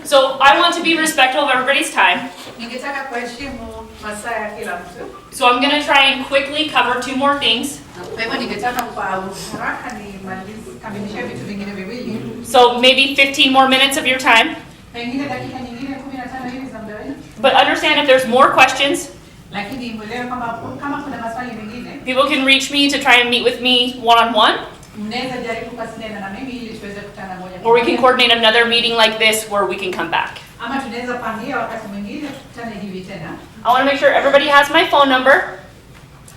So I want to be respectful of everybody's time. Ningetaka kuheshimu masaa ya kila mtu. So I'm going to try and quickly cover 2 more things. Kwa hivyo ningetaka kwa haraka kamilishe vitu vingine viwili. So maybe 15 more minutes of your time. Pengine dakika nyingine 15 hivi za muda wenu. But understand if there's more questions, Lakini mwelewe kama kuna maswali mengine, people can reach me to try and meet with me one-on-one. mnaweza jaribu kuwasiliana na mimi ili tuweze kukutana moja kwa Or we can moja. coordinate another meeting like this where we can come back. Ama tunaweza pangia wakati mwingine tukutane hivi tena. I want to make sure everybody has my phone number.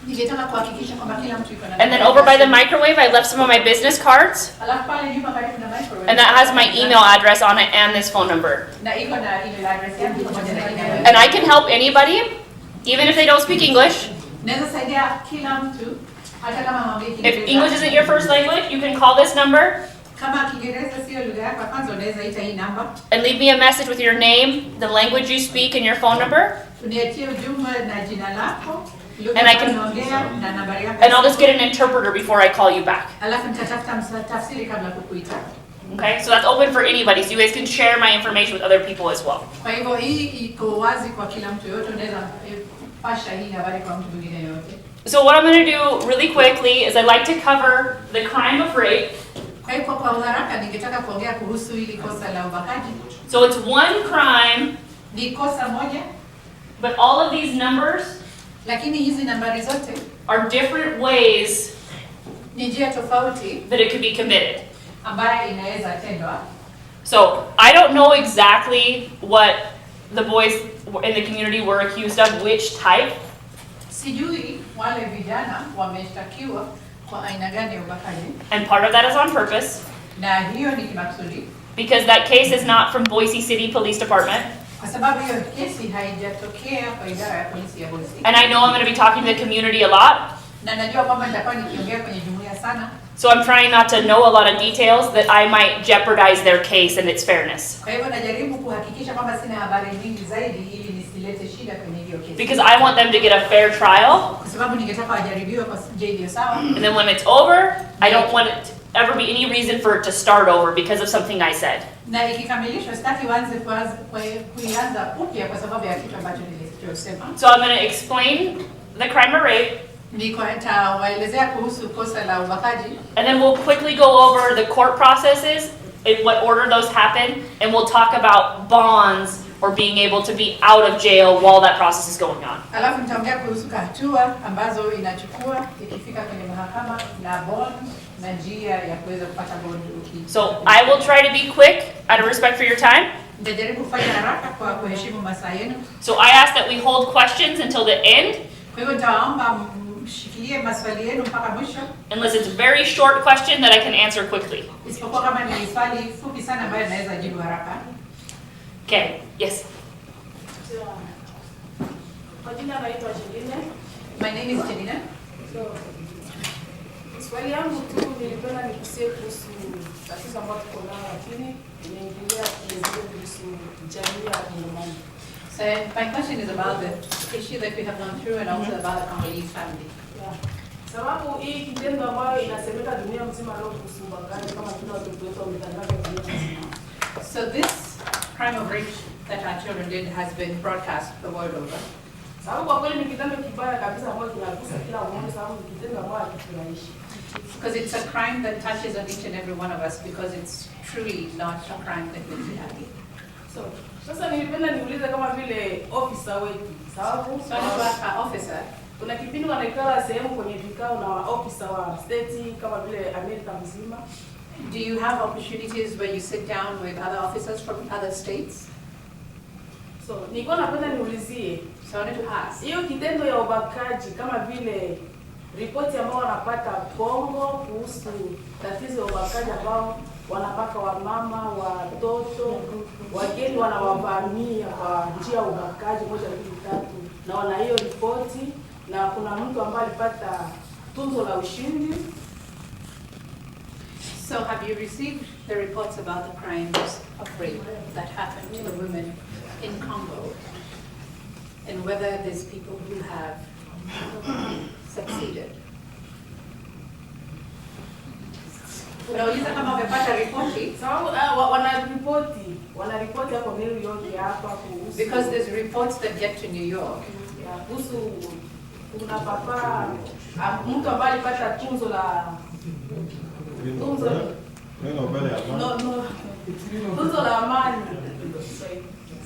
Ningetaka kuhakikisha kwamba kila mtu yuko na. And then over by the microwave, I left some of my business cards. Alafu pale nyuma karibu na microwave. And that has my email address on it and this phone number. Na iko na email address yangu pamoja na email. And I can help anybody, even if they don't speak English. Naweza saidia kila mtu hata kama mwambie Kiingereza. If English isn't your first language, you can call this number Kama Kiingereza sio lugha yako kwanza, unaweza ita hii namba. and leave me a message with your name, the language you speak, and your phone number. Uniachie ujumbe na jina lako, lugha And I can- unaongea na nambari yako. And I'll just get an interpreter before I call you back. Alafu nitatafuta tafsiri kabla kukuita. Okay, so that's open for anybody, so you guys can share my information with other people as well. Kwa hivyo hii iko wazi kwa kila mtu yote, unaweza pasha hii habari kwa mtu mwingine yote. So what I'm going to do really quickly is I'd like to cover the crime of rape. Kwa hivyo kwa haraka ningetaka kuongea kuhusu hili kosa la ubakaji. So it's one crime, Ni kosa moja, but all of these numbers lakini hizi nambari zote are different ways ni njia tofauti that it could be committed. ambayo inaweza tendwa. So I don't know exactly what the boys in the community were accused of, which type. Sijui wale vijana wameshtakiwa kwa aina gani ya ubakaji, And part of that is on purpose, na hiyo ni kimakusudi because that case is not from Boise City Police Department. kwa sababu hiyo kesi haijatokea kwa idara ya polisi ya Boise. And I know I'm going to be talking to the community a lot. Na najua kwamba nitakuwa nikiongea kwenye jumuiya sana. So I'm trying not to know a lot of details that I might jeopardize their case and its fairness. Kwa hivyo najaribu kuhakikisha kwamba sina habari nyingi zaidi ili nisilete shida kwenye hiyo kesi. Because I want them to get a fair trial. Kwa sababu ningetaka wajaribiwe kwa njia iliyo sawa. And then when it's over, I don't want it to ever be any reason for it to start over because of something I said. Na ikikamilishwa sitaki kuianza upya kwa sababu ya kitu ambacho nilichosema. So I'm going to explain the crime of rape. Nitawaelezea kuhusu kosa la ubakaji. And then we'll quickly go over the court processes, in what order those happen, and we'll talk about bonds or being able to be out of jail while that process is going on. Alafu nitaongea kuhusu hatua ambazo inachukua ikifika kwenye mahakama na bond na njia ya kuweza kupata bond. So I will try to be quick out of respect for your time. Nitajaribu kufanya haraka kwa kuheshimu masaa yenu. So I ask that we hold questions until the end, Kwa hivyo nitawaomba mshikilie maswali yenu mpaka mwisho. unless it's a very short question that I can answer quickly. Isipokuwa kama ni swali fupi sana ambayo naweza jibu haraka. Okay, yes. Kwa jina naitwa Jelina. My name is Jelina. Swali yangu tu nilipenda nikusie kuhusu tatizo ambalo tuko nalo, lakini nimeingilia kidogo kuhusu jamii ya Kongomani. So my question is about the issue that we have gone through and also about the Congolese family. Yeah. Sababu hii kitendo ambayo inasemeka dunia mzima leo kuhusu ubakaji kama vile watoto wetu wametangazwa dunia mzima. So this crime of rape that our children did has been broadcast the world over. Sababu kwa kweli ni kitendo kibaya kabisa ambacho kinagusa kila mmoja, sababu ni kitendo ambacho hakifurahishi. Because it's a crime that touches on each and every one of us because it's truly not a crime that makes you happy. So, sasa nilipenda niulize kama vile officer wetu, sababu So our officer, kuna kipindi wanaikala sehemu kwenye vikao na officer wa state kama vile Amerika mzima. do you have opportunities where you sit down with other officers from other states? So, nilikuwa napenda niulizie, So I wanted to ask, hiyo kitendo ya ubakaji kama vile ripoti ambao wanapata Kongo kuhusu tatizo ya ubakaji ambao wanapaka wamama, watoto, wageni wanawavamia kwa njia ya ubakaji 1, 2, 3 na wana hiyo ripoti na kuna mtu ambaye alipata tuzo la ushindi. so have you received the reports about the crimes of rape that happened to the women in Congo? And whether there's people who have succeeded? Unauliza kama wamepata ripoti? Sababu wanaripoti wanaripoti hapo New York hapa kuhusu. Because there's reports that get to New York. Kuhusu kuna papa mtu ambaye alipata tunzo la amani.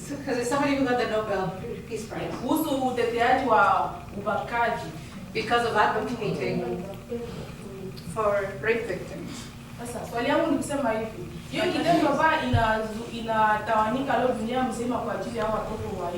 Because it's somebody who got the Nobel Peace Prize. Kuhusu uteteaji wa ubakaji. Because of advocating for rape victims. Sasa swali yangu ni kusema hivi. Hiyo kitendo ambayo inatawanyika leo dunia mzima kwa ajili ya watoto wa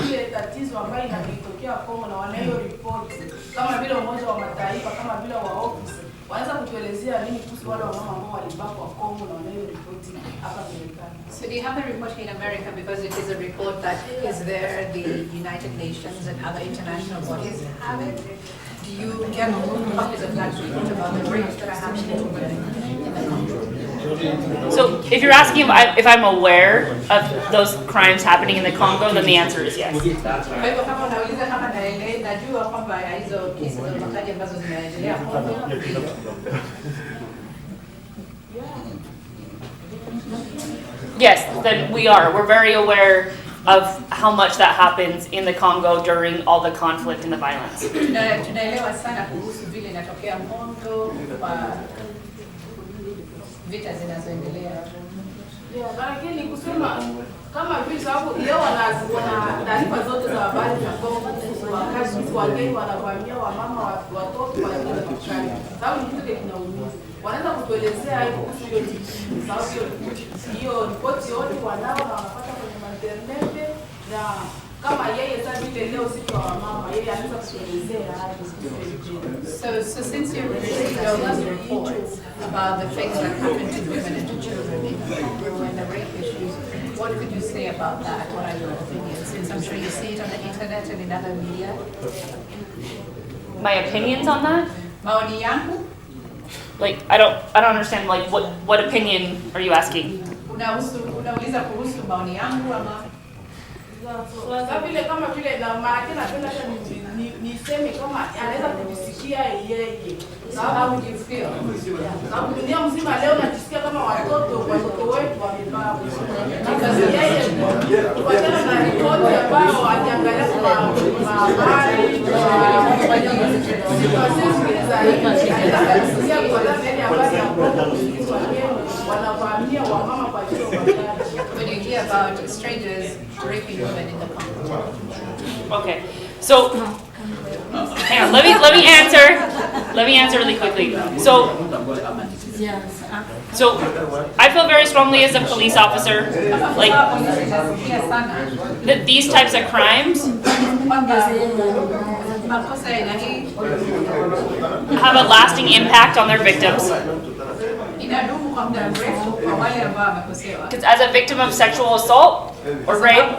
ile tatizo ambayo inatokea Kongo na wanayo report kama vile Umoja wa Mataifa, kama vile wa office, wanaweza kutuelezea nini kuhusu wale wamama ambao walibakwa Kongo na wanayo report hapa Marekani? So do you have the report in America because it is a report that is there, the United Nations and other international bodies have it? Do you get copies of that report about the rapes that are happening to women in the Congo? So if you're asking if I'm aware of those crimes happening in the Congo, then the answer is yes. Kwa hivyo kama unauliza kama najua kwamba hizo kesi za ubakaji ambazo zinaendelea Kongo. Yes, then we are. We're very aware of how much that happens in the Congo during all the conflict and the violence. Tunaelewa sana kuhusu vile inatokea Kongo kwa vita zinazoendelea. Lakini kusema kama vile sababu leo wana taarifa zote za habari za Kongo, wakati wageni wanavamia wamama watoto wa Kenya. Sababu ni kitu kinaumiza. Wanaweza kutuelezea hiyo kuhusu hiyo ripoti yote wanao na wanapata kwenye internet, na kama yeye sasa vile leo siku ya mama yeye anaweza kutuelezea hapo. So since you're releasing those reports about the things that happen to women and to children in the Congo and the rape issues, what could you say about that? What are your opinions? Since I'm sure you see it on the internet and in other media. My opinions on that? Maoni yangu? Like I don't understand. Like what opinion are you asking? Unauliza kuhusu maoni yangu ama? Sasa vile kama vile na maana napenda hata niseme kama anaweza kujisikia yeye. How would you feel? Sababu dunia mzima leo najisikia kama watoto wetu wamebaa. Because yeye kupatana na ripoti ambayo akiangalia kwa habari wanavamia wamama kwa ajili ya ubakaji. When you hear about strangers raping women in the Congo. Okay, so hang on. Let me answer. Let me answer really quickly. So I feel very strongly as a police officer, like that these types of crimes have a lasting impact on their victims. Because as a victim of sexual assault or rape,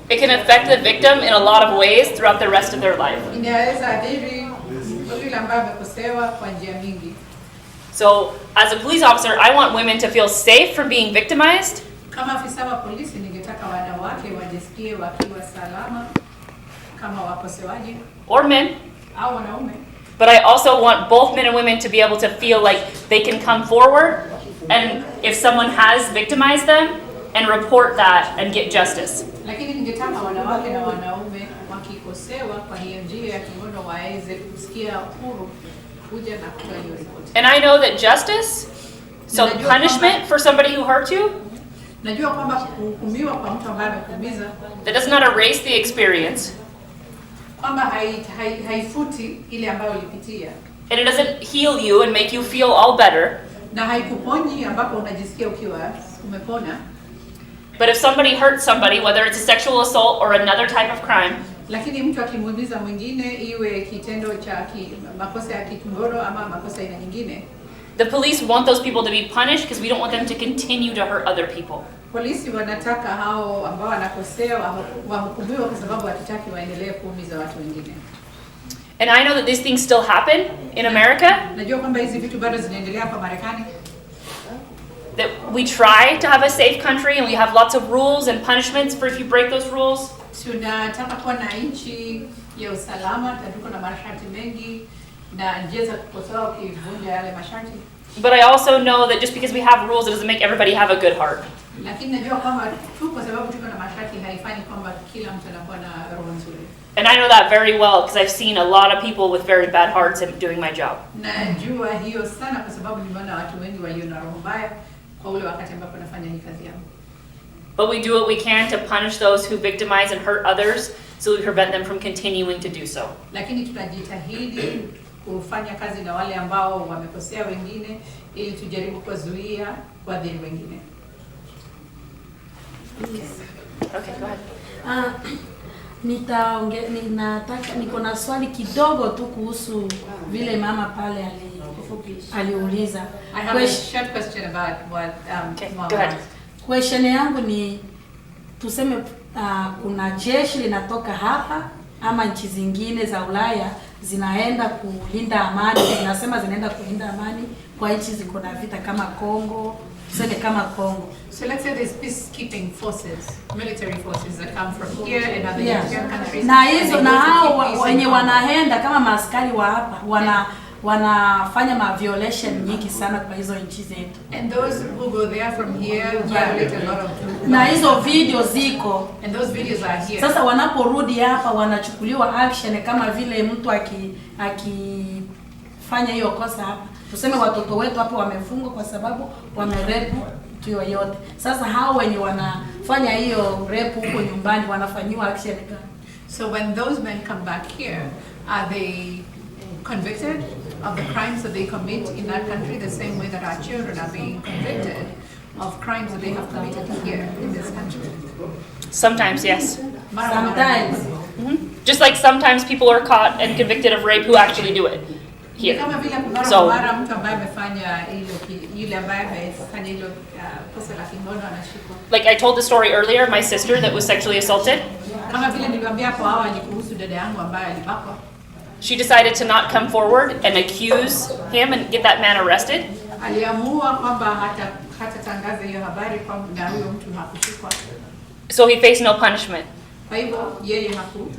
it can affect the victim in a lot of ways throughout the rest of their life. So as a police officer, I want women to feel safe from being victimized. Or men. But I also want both men and women to be able to feel like they can come forward and if someone has victimized them and report that and get justice. And I know that justice, so punishment for somebody who hurt you, that does not erase the experience. And it doesn't heal you and make you feel all better. But if somebody hurts somebody, whether it's a sexual assault or another type of crime, the police want those people to be punished because we don't want them to continue to hurt other people. And I know that these things still happen in America. That we try to have a safe country and we have lots of rules and punishments for if you break those rules. But I also know that just because we have rules, it doesn't make everybody have a good heart. Lakini najua kwamba tu kwa sababu tuko na masharti haifanyi kwamba kila mtu anakuwa na roho nzuri. And I know that very well because I've seen a lot of people with very bad hearts in doing my job. Najua hiyo sana kwa sababu nimeona watu wengi walio na roho mbaya kwa ule wakati ambapo nafanya hii kazi yangu. But we do what we can to punish those who victimize and hurt others so we prevent them from continuing to do so. Lakini tunajitahidi kufanya kazi na wale ambao wamekosea wengine ili tujaribu kuzuia kuadhiri wengine. Okay, go ahead. Niko na swali kidogo tu kuhusu vile mama pale aliuliza. I have a short question about what Okay, Mama go ahead. asked. Question yangu ni tuseme kuna jeshi linatoka hapa ama nchi zingine za Ulaya zinaenda kulinda amani, zinasema zinaenda kulinda amani kwa nchi ziko na vita kama Kongo, tuseme kama Kongo. So let's say there's peacekeeping forces, military forces that come from here and other Yes. European countries. Na and hizo they na go to hao keep peace wenye and wanaenda kama maaskari wa hapa wanafanya ma violation nyingi sana kwa hizo nchi zetu. And those who go there from here violate a lot of Na hizo video ziko. and those videos are here. Sasa wanaporudi hapa wanachukuliwa action kama vile mtu akifanya hiyo kosa hapa. Tuseme watoto wetu hapo wamefungwa kwa sababu wamerape mtu yoyote. Sasa hao wenye wanafanya hiyo rape huko nyumbani wanafanyiwa action gani? So when those men come back here, are they convicted of the crimes that they commit in that country the same way that our children are being convicted of crimes that they have committed here in this country? Sometimes, yes. Sometimes. Just like sometimes people are caught and convicted of rape who actually do it here. Kama vile So- mara mtu ambaye amefanya yule ambaye amefanya hilo kosa la kingono anashikwa. Like I told the story earlier, my sister that was sexually assaulted, Kama vile niliwaambia hapo awali kuhusu dada yangu ambaye alibakwa. she decided to not come forward and accuse him and get that man arrested. Aliamua kwamba hatatangaza hiyo habari kwamba huyo mtu hakushikwa. So he faced no punishment. Kwa hivyo yeye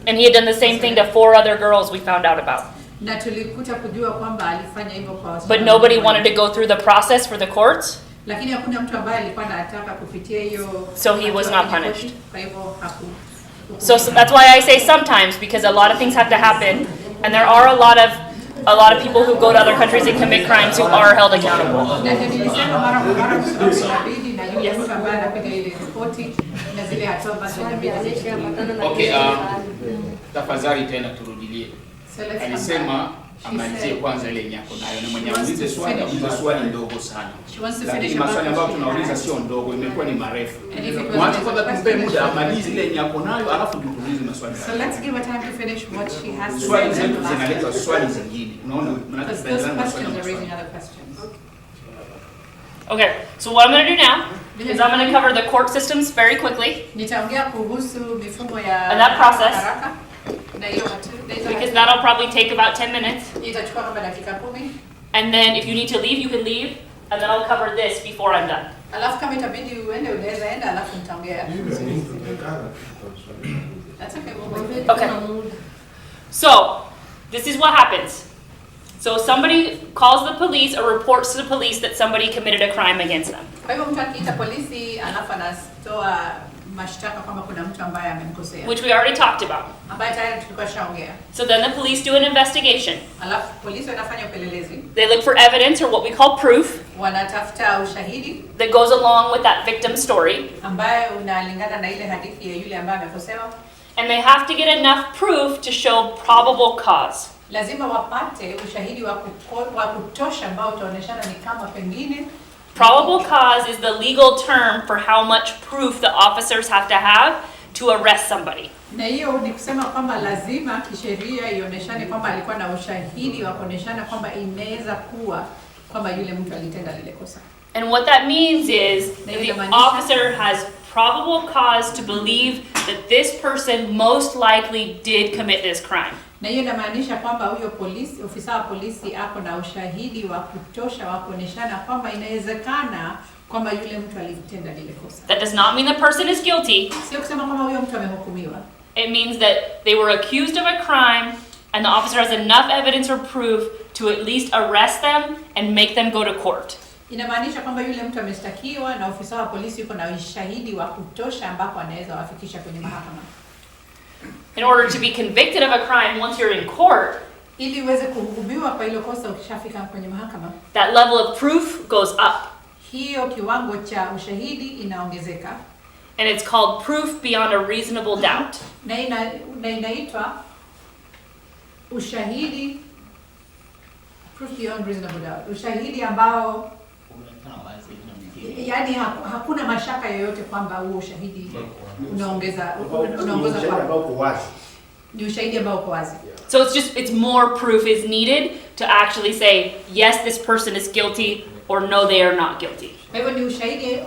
And he had done the same thing to 4 other girls we found out about. na tulikuta kujua kwamba alifanya hivyo kwa But nobody wanted to go through the process for the courts, lakini hakuna mtu ambaye alikuwa anataka kupitia hiyo, So he was not punished. Kwa hivyo so that's why I say sometimes, because a lot of things have to happen, and there are a lot of people who go to other countries and commit crimes who are held accountable. na nilisema mara kwa mara inabidi na yule mtu ambaye anapiga ile ripoti na zile hatua ambazo inabidi zichukuliwe. Okay, tafadhali tena turudilie. So let's come Alisema back. She amalizie said kwanza ile nyako nayo na mwenye she wants aulize to swali finish. aulize swali ndogo sana. She wants to Lakini finish maswali about ambayo what she tunauliza has. sio ndogo, imekuwa ni marefu. And if it was Mwanzo a kwanza tumpe question, muda amalize ile nyako nayo alafu tutulize maswali. So let's give her time to finish what she has to Swali say. zetu zinaleta swali zingine. Unaona? Maana Because those tunaendelea na maswali questions na are raising maswali. other questions. Okay, so what I'm going to do now is I'm going to cover the court systems very quickly, Nitaongea kuhusu mifumo ya And that process. haraka na hiyo because that'll probably take about 10 minutes. itachukua kama dakika 10. And then if you need to leave, you can leave, and then I'll cover this before I'm done. Alafu kama itabidi uende unaweza enda, alafu nitaongea. That's okay, we'll wait. Okay. So, this is what happens. So somebody calls the police or reports to the police that somebody committed a crime against them. Kwa hivyo mtu akiita polisi alafu anatoa mashtaka kwamba kuna mtu ambaye amemkosea, Which we already talked about. ambaye tayari tulikuwa shaongea. So then the police do an investigation. Alafu polisi wanafanya upelelezi, They look for evidence or what we call proof wanatafuta ushahidi that goes along with that victim's story. ambaye unalingana na ile hadithi ya yule ambaye amekosewa. And they have to get enough proof to show probable cause. Lazima wapate ushahidi wa kutosha ambao utaoneshana ni kama pengine. Probable cause is the legal term for how much proof the officers have to have to arrest somebody. Na hiyo ni kusema kwamba lazima kisheria ioneshane kwamba alikuwa na ushahidi wa kuoneshana kwamba inaweza kuwa kwamba yule mtu alitenda lile kosa. And what that means is that the officer has probable cause to believe that this person most likely did commit this crime. Na hiyo inamaanisha kwamba huyo polisi, ofisa wa polisi ako na ushahidi wa kutosha wa kuoneshana kwamba inawezekana kwamba yule mtu alitenda lile kosa. That does not mean the person is guilty. Sio kusema kwamba huyo mtu amehukumiwa. It means that they were accused of a crime and the officer has enough evidence or proof to at least arrest them and make them go to court. Inamaanisha kwamba yule mtu ameshtakiwa na ofisa wa polisi yuko na ushahidi wa kutosha ambapo anaweza wafikisha kwenye mahakama. In order to be convicted of a crime once you're in court, ili uweze kuhukumiwa kwa hilo kosa ukishafika kwenye mahakama, that level of proof goes up. Hiyo kiwango cha ushahidi inaongezeka. And it's called proof beyond a reasonable doubt. Na inaitwa ushahidi, proof beyond reasonable doubt. Ushahidi ambao yani hakuna mashaka yoyote kwamba huo ushahidi unaongoza kwa ni ushahidi ambao uko wazi. So it's more proof is needed to actually say yes, this person is guilty or no, they are not guilty. Kwa hivyo ni ushahidi,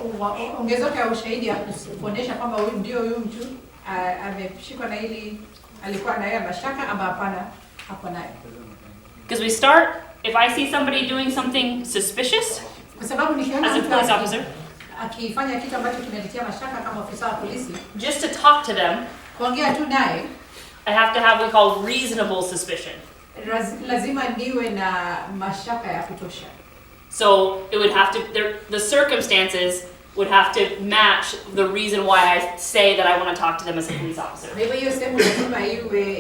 ongezeko ya ushahidi ya kuonyesha kwamba huyu mtu ameshikwa na hili, alikuwa na haya mashaka ama hapana, hapo naye. Because we start, if I see somebody doing something suspicious, kwa sababu nikiona as a police officer, akifanya kitu ambacho kinanitia mashaka kama ofisa wa polisi, just to talk to them, kuongea tu naye, I have to have what we call reasonable suspicion. Lazima niwe na mashaka ya kutosha. So it would have to, the circumstances would have to match the reason why I say that I want to talk to them as a police officer. Hiyo sehemu lazima iwe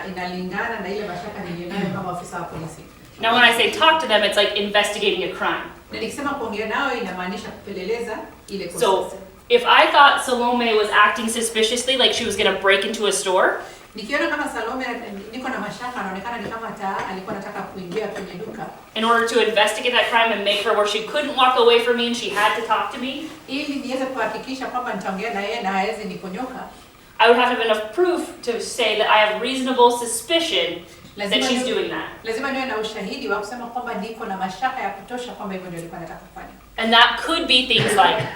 inalingana na ile mashaka nilionayo kama ofisa wa polisi. Now when I say talk to them, it's like investigating a crime. Na nikisema kuongea nao inamaanisha kupeleleza ile kosa. So if I thought Salome was acting suspiciously, like she was going to break into a store, nikiona kama Salome niko na mashaka, anaonekana ni kama alikuwa anataka kuingia kwenye duka, in order to investigate that crime and make her where she couldn't walk away from me and she had to talk to me, ili niweze kuhakikisha kwamba nitaongea na yeye na hawezi nikonyoka, I would have to have enough proof to say that I have reasonable suspicion that she's doing that. Lazima niwe na ushahidi wa kusema kwamba niko na mashaka ya kutosha kwamba hivyo ndio alikuwa anataka kufanya. And that could be things like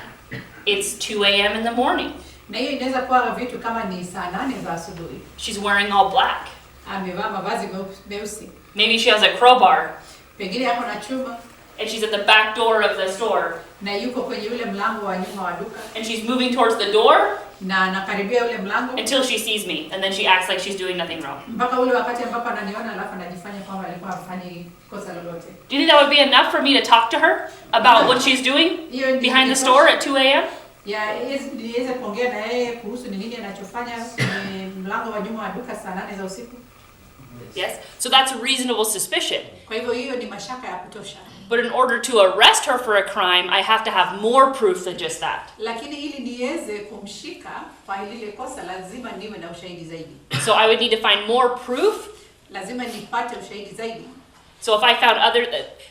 it's 2 a.m. in the morning. Na hiyo inaweza kuwa vitu kama ni saa 8 za asubuhi. She's wearing all black. Amevaa mavazi meusi. Maybe she has a crowbar. Pengine yako na chuma. And she's at the back door of the store. Na yuko kwenye ule mlango wa nyuma wa duka. And she's moving towards the door. Na anakaribia ule mlango. Until she sees me, and then she acts like she's doing nothing wrong. Mpaka ule wakati ambapo ananiona alafu anajifanya kwamba alikuwa hafanyi kosa lolote. Do you think that would be enough for me to talk to her about what she's doing behind the store at 2 a.m.? Niweze kuongea na yeye kuhusu ni nini anachofanya kwenye mlango wa nyuma wa duka saa 8 za usiku. Yes. So that's reasonable suspicion. Kwa hivyo hiyo ni mashaka ya kutosha. But in order to arrest her for a crime, I have to have more proof than just that. Lakini ili niweze kumshika kwa ile kosa lazima niwe na ushahidi zaidi. So I would need to find more proof. Lazima nipate ushahidi zaidi. So if I found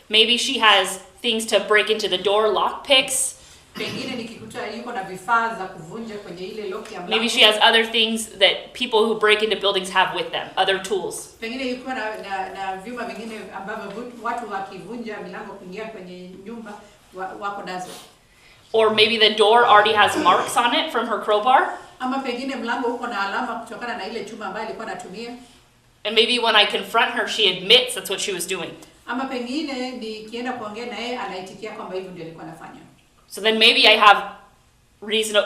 maybe she has things to break into the door, lock picks. Pengine nikikuta yuko na vifaa za kuvunja kwenye ile lock ya mlango. Maybe she has other things that people who break into buildings have with them, other tools. Pengine yuko na vyuma vingine ambavyo watu wakivunja milango kuingia kwenye nyumba wako nazo. Or maybe the door already has marks on it from her crowbar. Ama pengine mlango uko na alama kutokana na ile chuma ambayo alikuwa anatumia. And maybe when I confront her, she admits that's what she was doing. Ama pengine nikienda kuongea na yeye anaitikia kwamba hivyo ndio alikuwa anafanya. So then maybe I have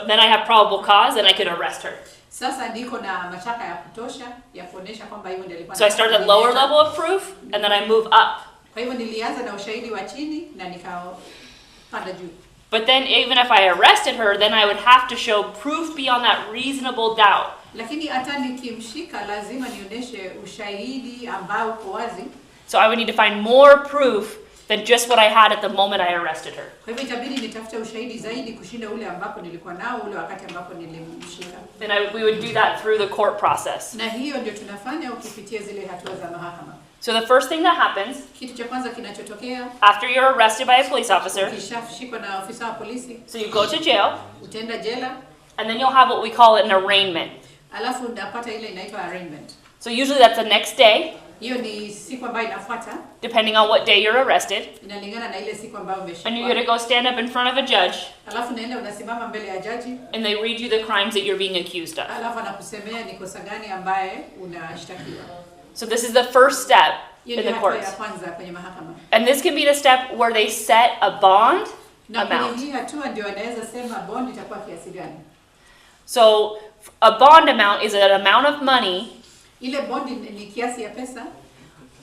then I have probable cause and I could arrest her. Sasa niko na mashaka ya kutosha ya kuonesha kwamba hivyo ndio alikuwa. So I start at lower level of proof and then I move up. Kwa hivyo nilianza na ushahidi wa chini na nikapanda juu. But then even if I arrested her, then I would have to show proof beyond that reasonable doubt. Lakini hata nikimshika lazima nionyeshe ushahidi ambao uko wazi. So I would need to find more proof than just what I had at the moment I arrested her. Kwa hivyo itabidi nitafute ushahidi zaidi kushinda ule ambapo nilikuwa nao ule wakati ambapo nilimshika. Then we would do that through the court process. Na hiyo ndio tunafanya ukipitia zile hatua za mahakama. So the first thing that happens, kitu cha kwanza kinachotokea after you're arrested by a police officer, ukishashikwa na ofisa wa polisi, so you go to jail, utaenda jela, and then you'll have what we call an arraignment. Alafu unapata ile inaitwa arraignment. So usually that's the next day. Hiyo ni siku ambayo inafuata. Depending on what day you're arrested. Inalingana na ile siku ambayo umeshikwa. And you're going to go stand up in front of a judge. Alafu naenda unasimama mbele ya jaji. And they read you the crimes that you're being accused of. Alafu anakusemea ni kosa gani ambaye unashtakiwa. So this is the first step in the courts. Ya kwanza kwenye mahakama. And this can be the step where they set a bond amount. Hii hatua ndio wanaweza sema bond itakuwa kiasi gani. So a bond amount is an amount of money ile bond ni kiasi ya pesa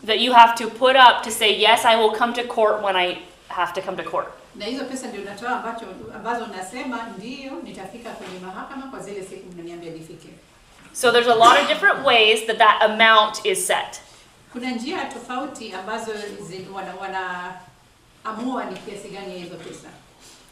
that you have to put up to say, yes, I will come to court when I have to come to court. Na hizo pesa ndio unatoa ambazo unasema ndio nitafika kwenye mahakama kwa zile siku mnaniambia nifike. So there's a lot of different ways that that amount is set. Kuna njia tofauti ambazo wanaamua ni kiasi gani hizo pesa.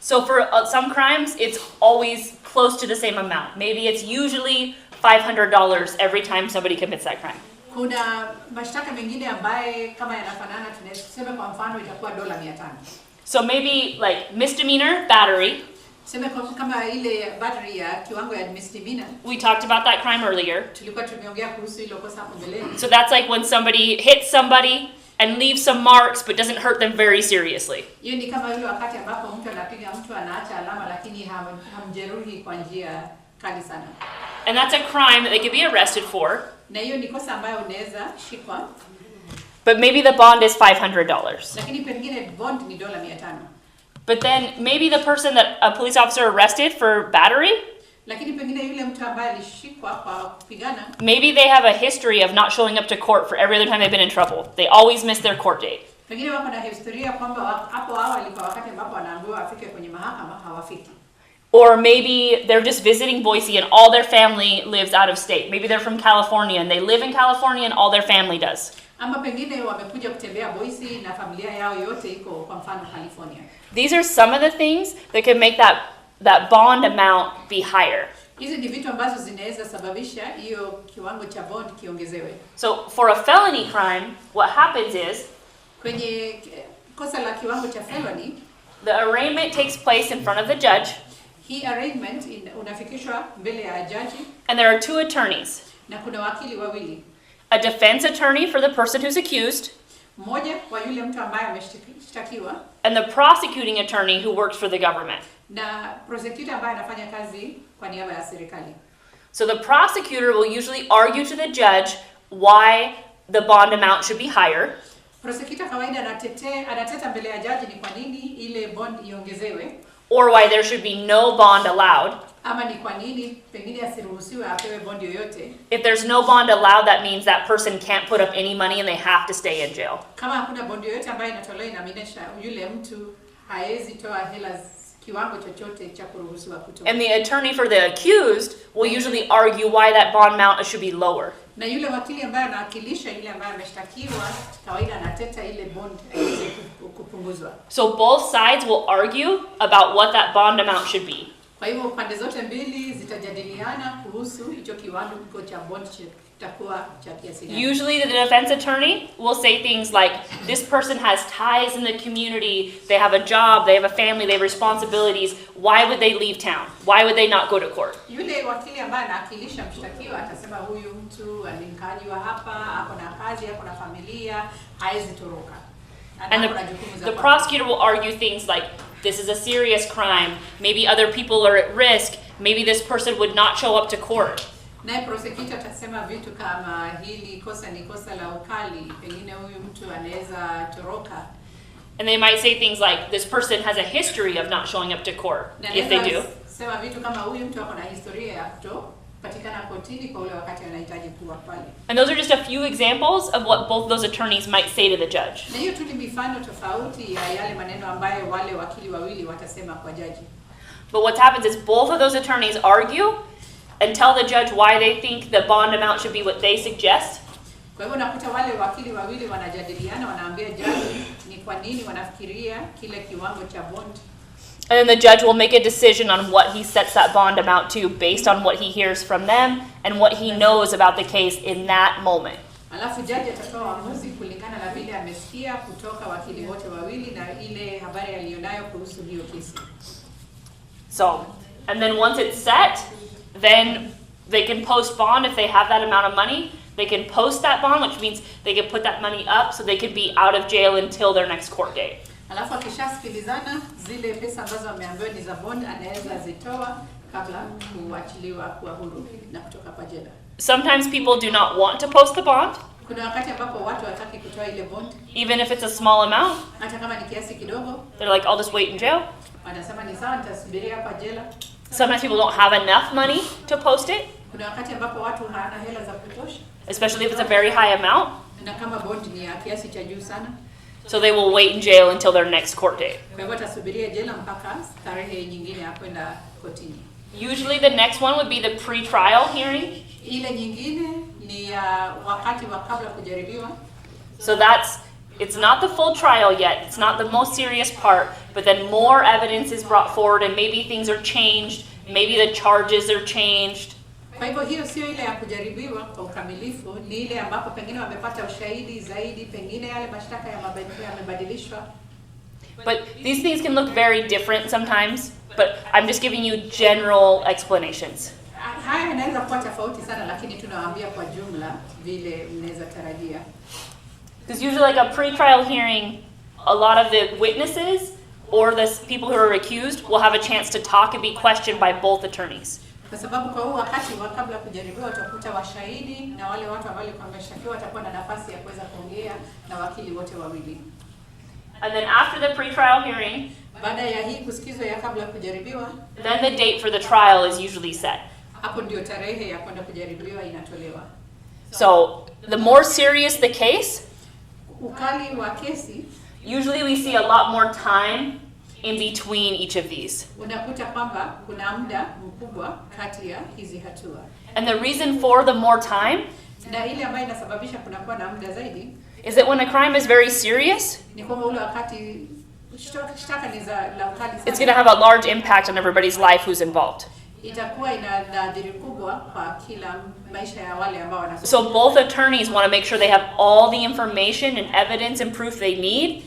So for some crimes, it's always close to the same amount. Maybe it's usually $500 every time somebody commits that crime. Kuna mashtaka mengine ambaye kama yanafanana, tunasema kwa mfano itakuwa $500. So maybe like misdemeanor, battery. Sema kama ile battery ya kiwango ya misdemeanor. We talked about that crime earlier. Tulikuwa tumeongea kuhusu hilo kosa hapo mbeleni. So that's like when somebody hits somebody and leaves some marks but doesn't hurt them very seriously. Hiyo ni kama yule wakati ambapo mtu anapiga mtu anaacha alama lakini hamjeruhi kwa njia kali sana. And that's a crime that they could be arrested for. Na hiyo ni kosa ambayo unaweza shikwa. But maybe the bond is $500. Lakini pengine bond ni $500. But then maybe the person that a police officer arrested for battery, lakini pengine yule mtu ambaye alishikwa kwa kupigana, maybe they have a history of not showing up to court for every other time they've been in trouble. They always miss their court date. Pengine wako na historia kwamba hapo awali kwa wakati ambapo wanaambiwa afike kwenye mahakama hawafiki. Or maybe they're just visiting Boise and all their family lives out of state. Maybe they're from California and they live in California and all their family does. Ama pengine wamekuja kutembea Boise na familia yao yote iko kwa mfano California. These are some of the things that can make that bond amount be higher. Hizi ni vitu ambazo zinaweza sababisha hiyo kiwango cha bond kiongezewe. So for a felony crime, what happens is kwenye kosa la kiwango cha felony, the arraignment takes place in front of the judge. Hii arraignment unafikishwa mbele ya jaji. And there are two attorneys. Na kuna wakili wawili. A defense attorney for the person who's accused. Mmoja kwa yule mtu ambaye ameshtakiwa. And the prosecuting attorney who works for the government. Na prosecutor ambaye anafanya kazi kwa niaba ya serikali. So the prosecutor will usually argue to the judge why the bond amount should be higher. Prosecutor kawaida anateta mbele ya jaji ni kwa nini ile bond iongezewe. Or why there should be no bond allowed. Ama ni kwa nini pengine asiruhusiwe apewe bond yoyote. If there's no bond allowed, that means that person can't put up any money and they have to stay in jail. Kama hakuna bond yoyote ambayo inatolewa inamaanisha yule mtu haezi toa hela kiwango chochote cha kuruhusiwa kutoa. And the attorney for the accused will usually argue why that bond amount should be lower. Na yule wakili ambaye anawakilisha yule ambaye ameshtakiwa kawaida anateta ile bond kupunguzwa. So both sides will argue about what that bond amount should be. Kwa hivyo pande zote mbili zitajadiliana kuhusu hicho kiwango cha bond kitakuwa cha kiasi gani. Usually the defense attorney will say things like, this person has ties in the community, they have a job, they have a family, they have responsibilities, why would they leave town? Why would they not go to court? Yule wakili ambaye anawakilisha mshtakiwa atasema huyu mtu alimkaji wa hapa, ako na kazi, ako na familia, haezi toroka. And the prosecutor will argue things like, this is a serious crime, maybe other people are at risk, maybe this person would not show up to court. Naye prosecutor atasema vitu kama hili kosa ni kosa la ukali, pengine huyu mtu anaweza toroka. And they might say things like, this person has a history of not showing up to court, if they do. Sema vitu kama huyu mtu ako na historia ya kutopatikana kotini kwa ule wakati anahitaji kuwa pale. And those are just a few examples of what both those attorneys might say to the judge. Na hiyo tu ni mifano tofauti ya yale maneno ambayo wale wakili wawili watasema kwa jaji. But what happens is both of those attorneys argue and tell the judge why they think the bond amount should be what they suggest. Kwa hivyo nakuta wale wakili wawili wanajadiliana, wanaambia jaji ni kwa nini wanafikiria kile kiwango cha bond. And then the judge will make a decision on what he sets that bond amount to based on what he hears from them and what he knows about the case in that moment. Alafu jaji atatoa uamuzi kulingana na vile amesikia kutoka wakili wote wawili na ile habari aliyonayo kuhusu hiyo kesi. So, and then once it's set, then they can post bond if they have that amount of money. They can post that bond, which means they can put that money up so they can be out of jail until their next court date. Alafu akishasikilizana zile pesa ambazo ameambiwa ni za bond anaweza zitoa kabla kuachiliwa kuwa huru na kutoka kwa jela. Sometimes people do not want to post the bond. Kuna wakati ambapo watu wataki kutoa ile bond. Even if it's a small amount. Hata kama ni kiasi kidogo. They're like, I'll just wait in jail. Wanasema ni sawa, nitasubiria hapa jela. Sometimes people don't have enough money to post it. Kuna wakati ambapo watu hawana hela za kutosha. Especially if it's a very high amount. Na kama bond ni ya kiasi cha juu sana, so they will wait in jail until their next court date. kwa hivyo atasubiria jela mpaka tarehe nyingine ya kwenda kotini. Usually the next one would be the pre-trial hearing. Ile nyingine ni ya wakati wa kabla kujaribiwa. So it's not the full trial yet, it's not the most serious part, but then more evidence is brought forward and maybe things are changed, maybe the charges are changed. Kwa hivyo hiyo sio ile ya kujaribiwa kwa ukamilifu, ni ile ambapo pengine wamepata ushahidi zaidi, pengine yale mashtaka yamebadilishwa. But these things can look very different sometimes, but I'm just giving you general explanations. Haya yanaweza kuwa tofauti sana, lakini tunawaambia kwa jumla vile mnaweza tarajia. Because usually like a pre-trial hearing, a lot of the witnesses or the people who are accused will have a chance to talk and be questioned by both attorneys. Kwa sababu kwa huu wakati wa kabla kujaribiwa utakuta washahidi na wale watu ambao wameshtakiwa watakuwa na nafasi ya kuweza kuongea na wakili wote wawili. And then after the pre-trial hearing, baada ya hii kusikizwa ya kabla kujaribiwa, then the date for the trial is usually set. Hapo ndio tarehe ya kwenda kujaribiwa inatolewa. So the more serious the case, ukali wa kesi, usually we see a lot more time in between each of these. Unakuta kwamba kuna muda mkubwa kati ya hizi hatua. And the reason for the more time na ile ambayo inasababisha kunakuwa na muda zaidi is that when a crime is very serious, ni kwamba ule wakati shtaka ni la ukali sana, it's going to have a large impact on everybody's life who's involved. Itakuwa ina athari kubwa kwa kila maisha ya wale ambao wanasema. So both attorneys want to make sure they have all the information and evidence and proof they need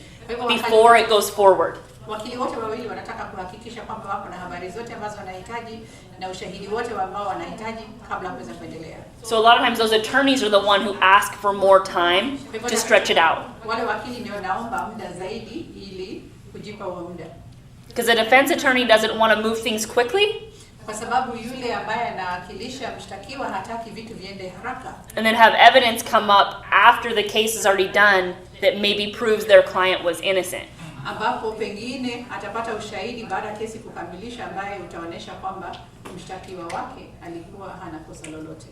before it goes forward. Wakili wote wawili wanataka kuhakikisha kwamba wako na habari zote ambazo wanahitaji na ushahidi wote ambao wanahitaji kabla kuweza kuendelea. So a lot of times those attorneys are the one who ask for more time to stretch it out. Wale wakili ndio naomba muda zaidi ili kujipa huo muda. Because the defense attorney doesn't want to move things quickly. Kwa sababu yule ambaye anawakilisha mshtakiwa hataki vitu viende haraka. And then have evidence come up after the case is already done that maybe proves their client was innocent. Ambapo pengine atapata ushahidi baada ya kesi kukamilisha ambaye utaonesha kwamba mshtakiwa wake alikuwa hana kosa lolote.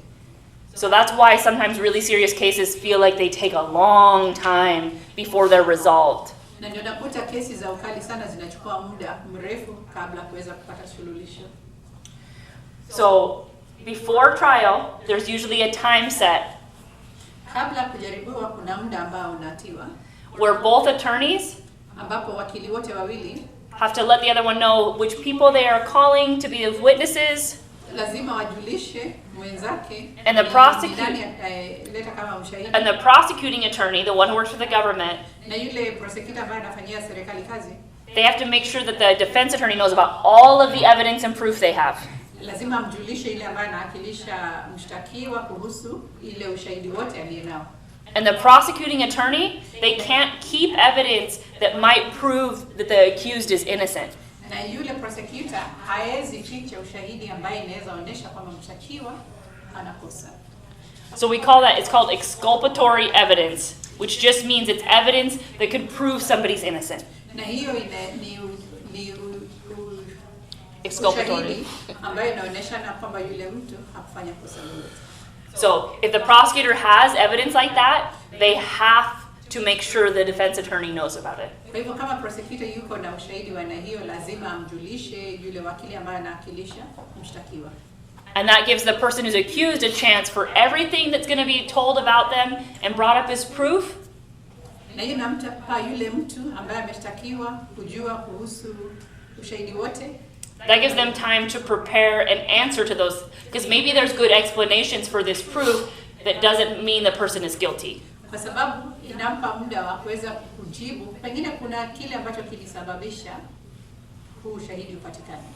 So that's why sometimes really serious cases feel like they take a long time before they're resolved. Na ndio nakuta kesi za ukali sana zinachukua muda mrefu kabla kuweza kupata suluhisho. So before trial, there's usually a time set kabla kujaribiwa kuna muda ambao unatiwa where both attorneys ambapo wakili wote wawili have to let the other one know which people they are calling to be the witnesses. Lazima wajulishe mwenzake And the prosecuting attorney, the one who works for the government, na yule prosecutor ambaye anafanyia serikali kazi, they have to make sure that the defense attorney knows about all of the evidence and proof they have. Lazima mjulishe ile ambaye anawakilisha mshtakiwa kuhusu ile ushahidi wote alionao. And the prosecuting attorney, they can't keep evidence that might prove that the accused is innocent. Na yule prosecutor haezi ficha ushahidi ambaye inaweza onyesha kwamba mshtakiwa anakosa. So we call that, it's called exculpatory evidence, which just means it's evidence that could prove somebody's innocent. Na hiyo ni Exculpatory. ambayo inaonyesha kwamba yule mtu hakufanya kosa lolote. So if the prosecutor has evidence like that, they have to make sure the defense attorney knows about it. Kwa hivyo kama prosecutor yuko na ushahidi wa aina hiyo, lazima amjulishe yule wakili ambaye anawakilisha mshtakiwa. And that gives the person who's accused a chance for everything that's going to be told about them and brought up as proof. Na hiyo nampa yule mtu ambaye ameshtakiwa kujua kuhusu ushahidi wote. That gives them time to prepare and answer to those, because maybe there's good explanations for this proof that doesn't mean the person is guilty. Kwa sababu inampa muda wa kuweza kujibu, pengine kuna kile ambacho kilisababisha huu ushahidi upatikane.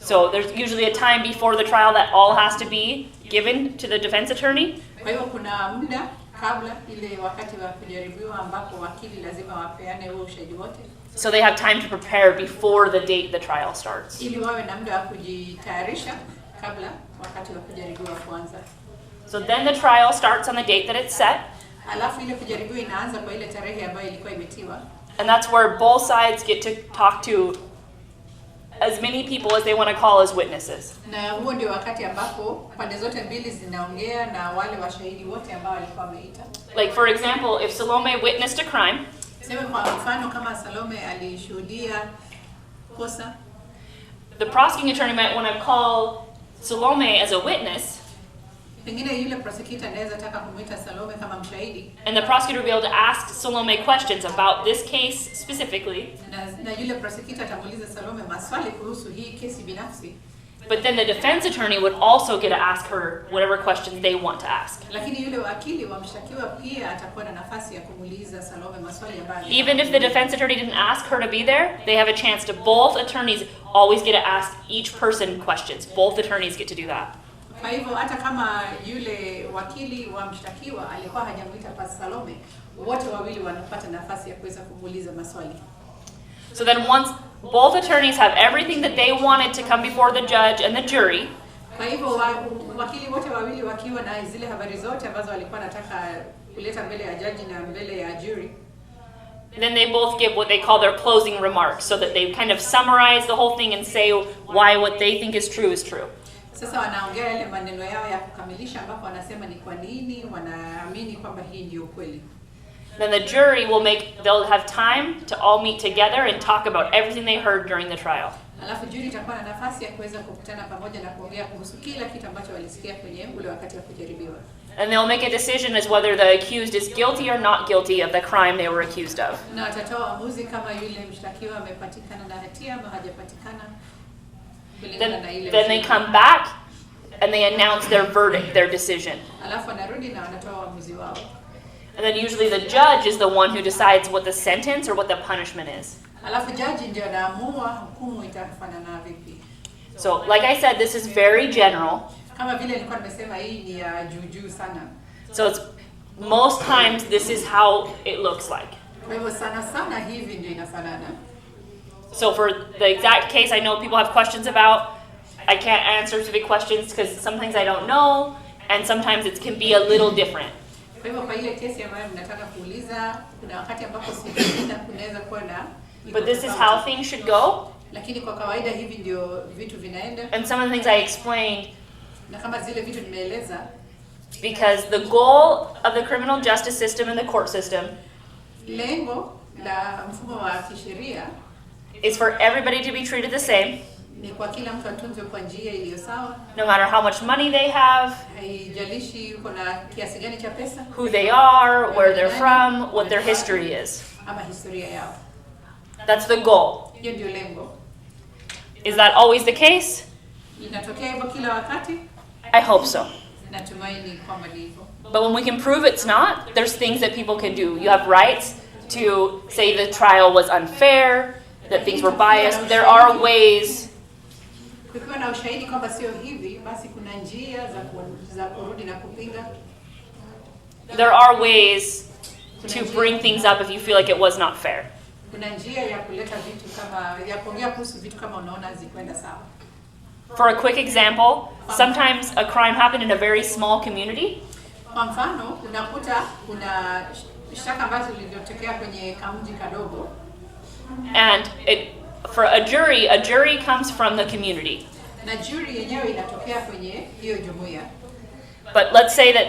So there's usually a time before the trial that all has to be given to the defense attorney. Kwa hiyo kuna muda kabla ile wakati wa kujaribiwa ambapo wakili lazima wapeane huo ushahidi wote. So they have time to prepare before the date the trial starts. Ili wawe na muda wa kujitayarisha kabla wakati wa kujaribiwa kuanza. So then the trial starts on the date that it's set. Alafu ile kujaribiwa inaanza kwa ile tarehe ambayo ilikuwa imetiwa. And that's where both sides get to talk to as many people as they want to call as witnesses. Na huo ndio wakati ambapo pande zote mbili zinaongea na wale washahidi wote ambao walikuwa wameita. Like for example, if Salome witnessed a crime, Sema kwa mfano kama Salome alishuhudia kosa, the prosecuting attorney might want to call Salome as a witness, pengine yule prosecutor anaweza taka kumuita Salome kama mshahidi, and the prosecutor will be able to ask Salome questions about this case specifically. na yule prosecutor atamuuliza Salome maswali kuhusu hii kesi binafsi. But then the defense attorney would also get to ask her whatever questions they want to ask. Lakini yule wakili wa mshtakiwa pia atakuwa na nafasi ya kumuuliza Salome maswali ambayo Even if the defense attorney didn't ask her to be there, they have a chance to, both attorneys always get to ask each person questions. Both attorneys get to do that. Kwa hivyo hata kama yule wakili wa mshtakiwa alikuwa hajamuita pa Salome, wote wawili wanapata nafasi ya kuweza kumuuliza maswali. So then once both attorneys have everything that they wanted to come before the judge and the jury, Kwa hivyo wakili wote wawili wakiwa na zile habari zote ambazo walikuwa nataka kuleta mbele ya judge na mbele ya jury, then they both give what they call their closing remarks, so that they kind of summarize the whole thing and say why what they think is true is true. sasa wanaongea yale maneno yao ya kukamilisha ambapo wanasema ni kwa nini wanaamini kwamba hii ndio kweli. Then the jury they'll have time to all meet together and talk about everything they heard during the trial. Alafu jury itakuwa na nafasi ya kuweza kukutana pamoja na kuongea kuhusu kila kitu ambacho walisikia kwenye ule wakati wa kujaribiwa. And they'll make a decision as whether the accused is guilty or not guilty of the crime they were accused of. Na watatoa uamuzi kama yule mshtakiwa amepatikana na hatia ama hajapatikana. Then they come back and they announce their verdict, their decision. Alafu wanarudi na wanatoa uamuzi wao. And then usually the judge is the one who decides what the sentence or what the punishment is. Alafu judge ndio anaamua hukumu itafanana vipi. So, like I said, this is very general. Kama vile nilikuwa nimesema hii ni ya juu sana. So most times this is how it looks like. Kwa hivyo sana hivi ndio inafanana. So for the exact case I know people have questions about, I can't answer specific questions because sometimes I don't know, and sometimes it can be a little different. Kwa hivyo kwa ile kesi ambayo mnataka kuuliza, kuna wakati ambapo sijui kunaweza kuwa na. But this is how things should go. Lakini kwa kawaida hivi ndio vitu vinaenda. And some of the things I explained, na kama zile vitu nimeeleza, because the goal of the criminal justice system and the court system lengo la mfumo wa kisheria is for everybody to be treated the same, ni kwa kila mtu atunzwe kwa njia iliyo sawa, no matter how much money they have, haijalishi uko na kiasi gani cha pesa, who they are, where they're from, what their history is. ama historia yao. That's the goal. Hiyo ndio lengo. Is that always the case? Inatokea hivyo kila wakati? I hope so. Natumaini kwamba ni hivyo. But when we can prove it's not, there's things that people can do. You have rights to say the trial was unfair, that things were biased. There are ways. Kukiwa na ushahidi kwamba sio hivi, basi kuna njia za kurudi na kupinga. There are ways to bring things up if you feel like it was not fair. Kuna njia ya kuleta vitu kama ya kuongea kuhusu vitu kama unaona zikwenda sawa. For a quick example, sometimes a crime happened in a very small community. Kwa mfano, unakuta kuna shtaka ambazo lilitokea kwenye kaunti kadogo. And for a jury comes from the community. Na jury yenyewe inatokea kwenye hiyo jumuiya. But let's say that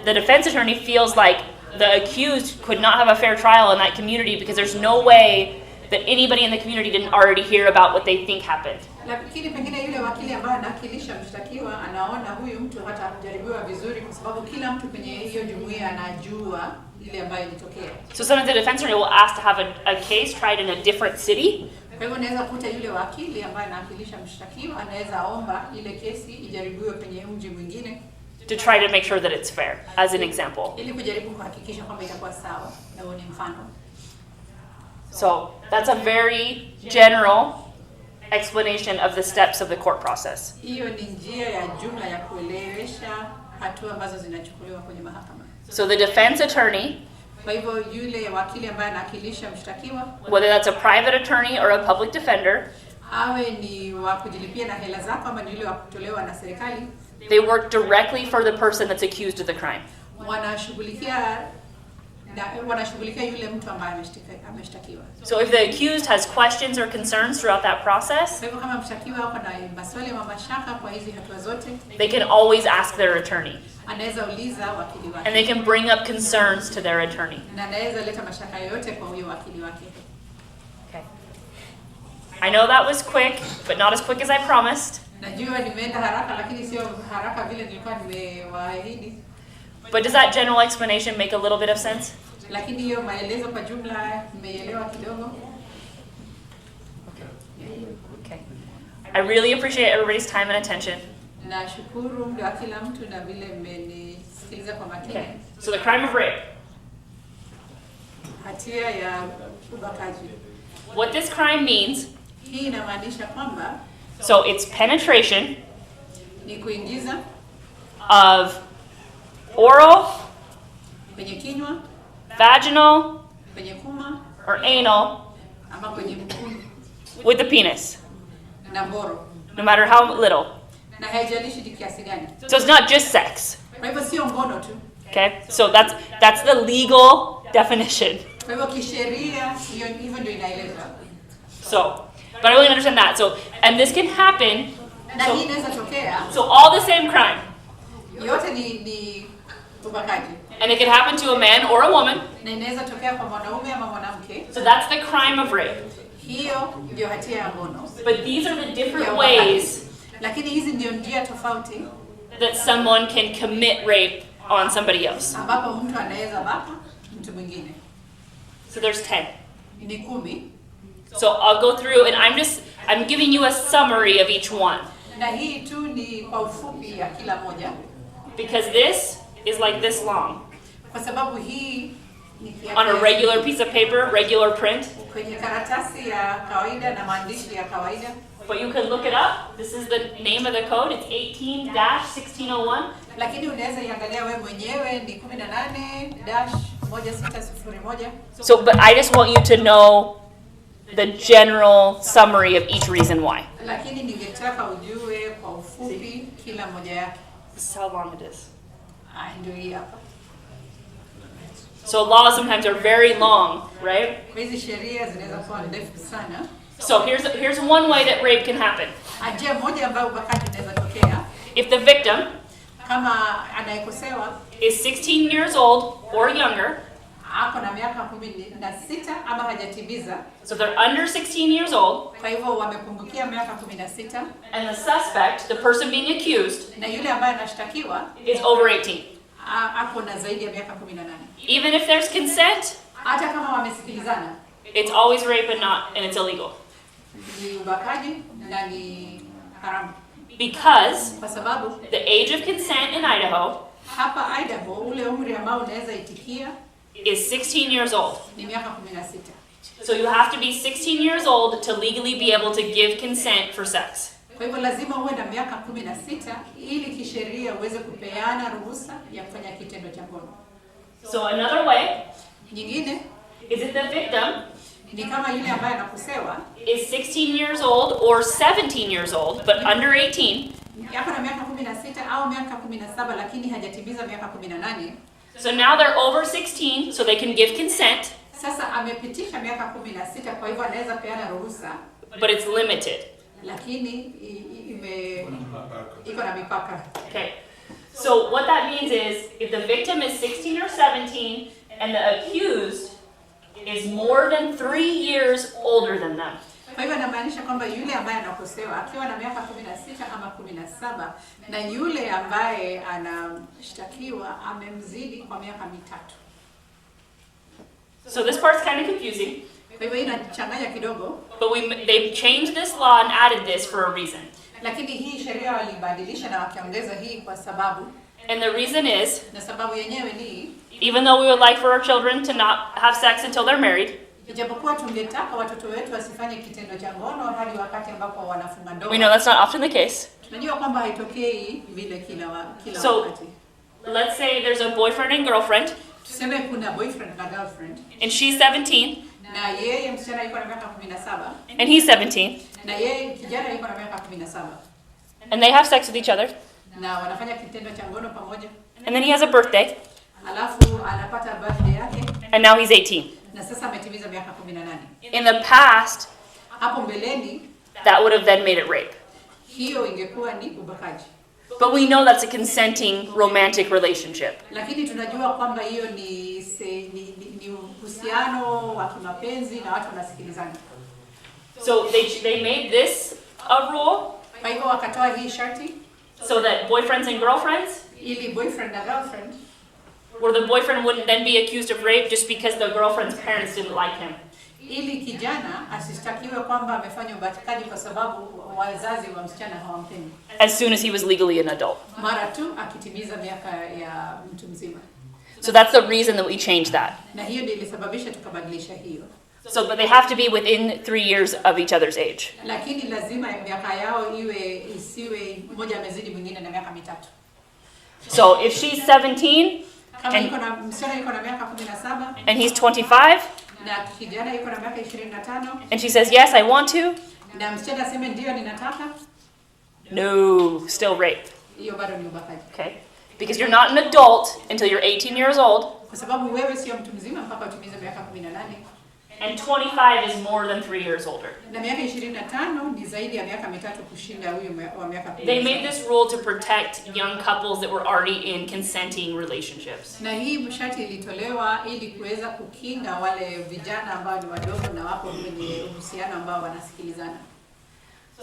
the defense attorney feels like the accused could not have a fair trial in that community because there's no way that anybody in the community didn't already hear about what they think happened. Lakini pengine yule wakili ambaye anawakilisha mshtakiwa anaona huyu mtu hata kujaribiwa vizuri kwa sababu kila mtu kwenye hiyo jumuiya anajua ile ambayo ilitokea. So sometimes the defense attorney will ask to have a case tried in a different city. Kwa hivyo unaweza kuta yule wakili ambaye anawakilisha mshtakiwa anaweza omba ile kesi ijaribiwe kwenye mji mwingine To try to make sure that it's fair, as an example. ili kujaribu kuhakikisha kwamba itakuwa sawa. Na huo ni mfano. So that's a very general explanation of the steps of the court process. Hiyo ni njia ya jumla ya kuelewesha hatua ambazo zinachukuliwa kwenye mahakama. So the defense attorney, Kwa hivyo yule wakili ambaye anawakilisha mshtakiwa, whether that's a private attorney or a public defender, awe ni wa kujilipia na hela zako ama ni yule wa kutolewa na serikali, they work directly for the person that's accused of the crime. wanashughulikia na wanashughulikia yule mtu ambaye ameshtakiwa. So if the accused has questions or concerns throughout that process, Kwa hivyo kama mshtakiwa ako na maswali ama mashaka kwa hizi hatua zote, they can always ask their attorney. anaweza uliza wakili wake. And they can bring up concerns to their attorney. Na anaweza leta mashaka yoyote kwa huyo wakili wake. Okay. I know that was quick, but not as quick as I promised. Najua nimeenda haraka lakini sio haraka vile nilikuwa nimewaahidi. But does that general explanation make a little bit of sense? Lakini hiyo maelezo kwa jumla nimeelewa kidogo. Okay. I really appreciate everybody's time and attention. Nashukuru muda wa kila mtu na vile mmenisikiliza kwa makini. Okay. So the crime of rape. Hatia ya ubakaji. What this crime means, Hii inamaanisha kwamba so it's penetration ni kuingiza of oral, kwenye kinywa, vaginal, kwenye kuma or anal ama kwenye mkono with the penis, na mboro. no matter how little. Na haijalishi ni kiasi gani. So it's not just sex. Kwa hivyo sio ngono tu. Okay? So that's the legal definition. Kwa hivyo kisheria hivyo ndio inaelezwa. So, but I really understand that. So, and this can happen. Na hii inaweza tokea. So all the same crime. Yote ni ubakaji. And it can happen to a man or a woman. Na inaweza tokea kwa mwanaume ama mwanamke. So that's the crime of rape. Hiyo ndio hatia ya ngono. But these are the different Ya ubakaji. ways Lakini hizi ndio njia tofauti that someone can commit rape on somebody else. ambapo mtu anaweza baka mtu mwingine. So there's 10. Ni 10. So I'll go through and I'm giving you a summary of each one. Na hii tu ni kwa ufupi ya kila moja. Because this is like this long. Kwa sababu hii ni On a regular piece of paper, regular print. kwenye karatasi ya kawaida na maandishi ya kawaida. But you can look it up. This is the name of the code. It's 18-1601. Lakini unaweza iangalia wewe mwenyewe ni 18-1601. So, but I just want you to know the general summary of each reason why. Lakini ningetaka ujue kwa ufupi kila moja yake. This is how long it is. Ndio hii hapa. So laws sometimes are very long, right? Kwa hizi sheria zinaweza kuwa ndefu sana. So here's one way that rape can happen. Njia moja ambayo ubakaji unaweza tokea If the victim kama anayekosewa is 16 years old or younger, ako na miaka 16 ama hajatimiza. so they're under 16 years old, Kwa hivyo wamepungukia miaka 16 and the suspect, the person being accused, na yule ambaye anashtakiwa is over 18. ako na zaidi ya miaka 18. Even if there's consent, Hata kama wamesikilizana, it's always rape and it's illegal. ni ubakaji na ni haramu. Because Kwa sababu the age of consent in Idaho hapa Idaho ule umri ambao unaweza itikia is 16 years old. ni miaka 16. So you have to be 16 years old to legally be able to give consent for sex. Kwa hivyo lazima uwe na miaka 16 ili kisheria uweze kupeana ruhusa ya kufanya kitendo cha ngono. So another way Nyingine is if the victim ni kama yule ambaye anakosewa is 16 years old or 17 years old but under 18. yako na miaka 16 au miaka 17 lakini hajatimiza miaka 18. So now they're over 16 so they can give consent, Sasa amepitisha miaka 16 kwa hivyo anaweza peana ruhusa but it's limited. lakini iko na mipaka. Okay. So what that means is if the victim is 16 or 17 and the accused is more than 3 years older than them, Kwa hivyo inamaanisha kwamba yule ambaye anakosewa akiwa na miaka 16 ama 17 na yule ambaye anashtakiwa amemzidi kwa miaka 3. so this part's kind of confusing, Kwa hivyo inachanganya kidogo, but they've changed this law and added this for a reason. lakini hii sheria walibadilisha na wakaongeza hii kwa sababu, And the reason is, na sababu yenyewe ni even though we would like for our children to not have sex until they're married, ijapokuwa tungetaka watoto wetu wasifanye kitendo cha ngono hadi wakati ambapo wanafunga ndoa. we know that's not often the case. Tunajua kwamba haitokei vile kila So, wakati. let's say there's a boyfriend and girlfriend, Tuseme kuna boyfriend na girlfriend and she's 17, na yeye msichana yuko na miaka 17 and he's 17, na yeye kijana yuko na miaka 17 and they have sex with each other, na wanafanya kitendo cha ngono pamoja, and then he has a birthday, alafu anapata birthday yake, and now he's 18. na sasa ametimiza miaka 18. In the past, Hapo mbeleni that would have then made it rape. hiyo ingekuwa ni ubakaji. But we know that's a consenting romantic relationship. Lakini tunajua kwamba hiyo ni uhusiano wa kimapenzi na watu wanasikilizana. So they made this a rule Kwa hivyo wakatoa hii sharti so that boyfriends and girlfriends, ili boyfriend na girlfriend, where the boyfriend wouldn't then be accused of rape just because the girlfriend's parents didn't like him. ili kijana asishtakiwe kwamba amefanya ubakaji kwa sababu wazazi wa msichana hawampendi, As soon as he was legally an adult. mara tu akitimiza miaka ya mtu mzima. So that's the reason that we changed that. Na hiyo ndio ilisababisha tukabadilisha hiyo. So, but they have to be within 3 years of each other's age. Lakini lazima miaka yao isiwe mmoja amezidi mwingine na miaka 3. So if she's 17 Kama yuko na msichana yuko na miaka 17 and he's 25 na kijana yuko na miaka 25 and she says, yes, I want to, na msichana aseme ndio ninataka, no, still rape. hiyo bado ni ubakaji. Okay? Because you're not an adult until you're 18 years old, Kwa sababu wewe sio mtu mzima mpaka utimize miaka 18, and 25 is more than 3 years older. na miaka 25 ni zaidi ya miaka 3 kushinda huyo wa miaka 17. They made this rule to protect young couples that were already in consenting relationships. Na hii mshati ilitolewa ili kuweza kukinga wale vijana ambao ni wadogo na wako kwenye uhusiano ambao wanasikilizana.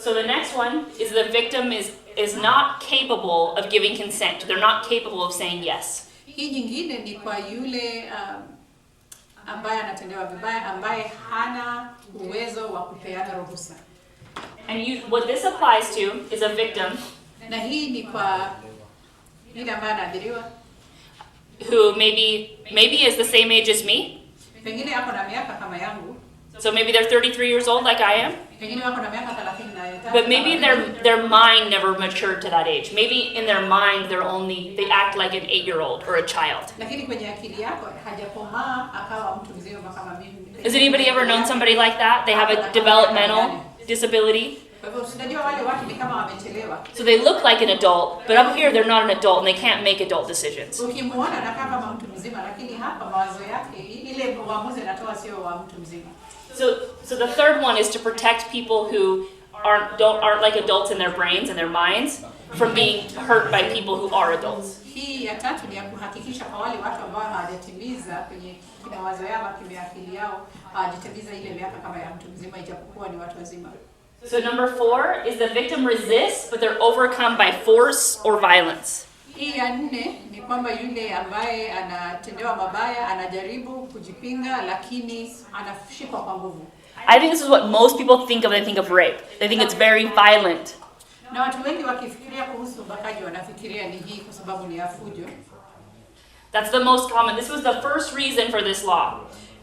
So the next one is the victim is not capable of giving consent. They're not capable of saying yes. Hii nyingine ni kwa yule ambaye anatendewa vibaya, ambaye hana uwezo wa kupeana ruhusa. And what this applies to is a victim Na hii ni kwa yule ambaye anaadhiriwa, who maybe is the same age as me. pengine yako na miaka kama yangu, So maybe they're 33 years old like I am. pengine wako na miaka 33, But maybe their mind never matured to that age. Maybe in their mind they act like an 8-year-old or a child. lakini kwenye akili yako hajakomaa akawa mtu mzima kama mimi. Has anybody ever known somebody like that? They have a developmental disability. Kwa hivyo unajua wale watu ni kama wamechelewa. So they look like an adult, but up here they're not an adult and they can't make adult decisions. Ukimuona anakaa kama mtu mzima, lakini hapa mawazo yake, ile uamuzi anatoa sio wa mtu mzima. So the third one is to protect people who aren't like adults in their brains and their minds from being hurt by people who are adults. Hii ya tatu ni ya kuhakikisha kwa wale watu ambao hawajatimiza kwenye mawazo yao, kwenye akili yao, hawajatimiza ile miaka kama ya mtu mzima ijapokuwa ni watu wazima. So number 4 is the victim resists, but they're overcome by force or violence. Hii ya 4 ni kwamba yule ambaye anatendewa mabaya anajaribu kujipinga, lakini anashikwa kwa nguvu. I think this is what most people think of when they think of rape. They think it's very violent. Na watu wengi wakifikiria kuhusu ubakaji wanafikiria ni hii kwa sababu ni ya fujo. That's the most common. This was the first reason for this law.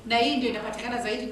Na hii ndio inapatikana zaidi.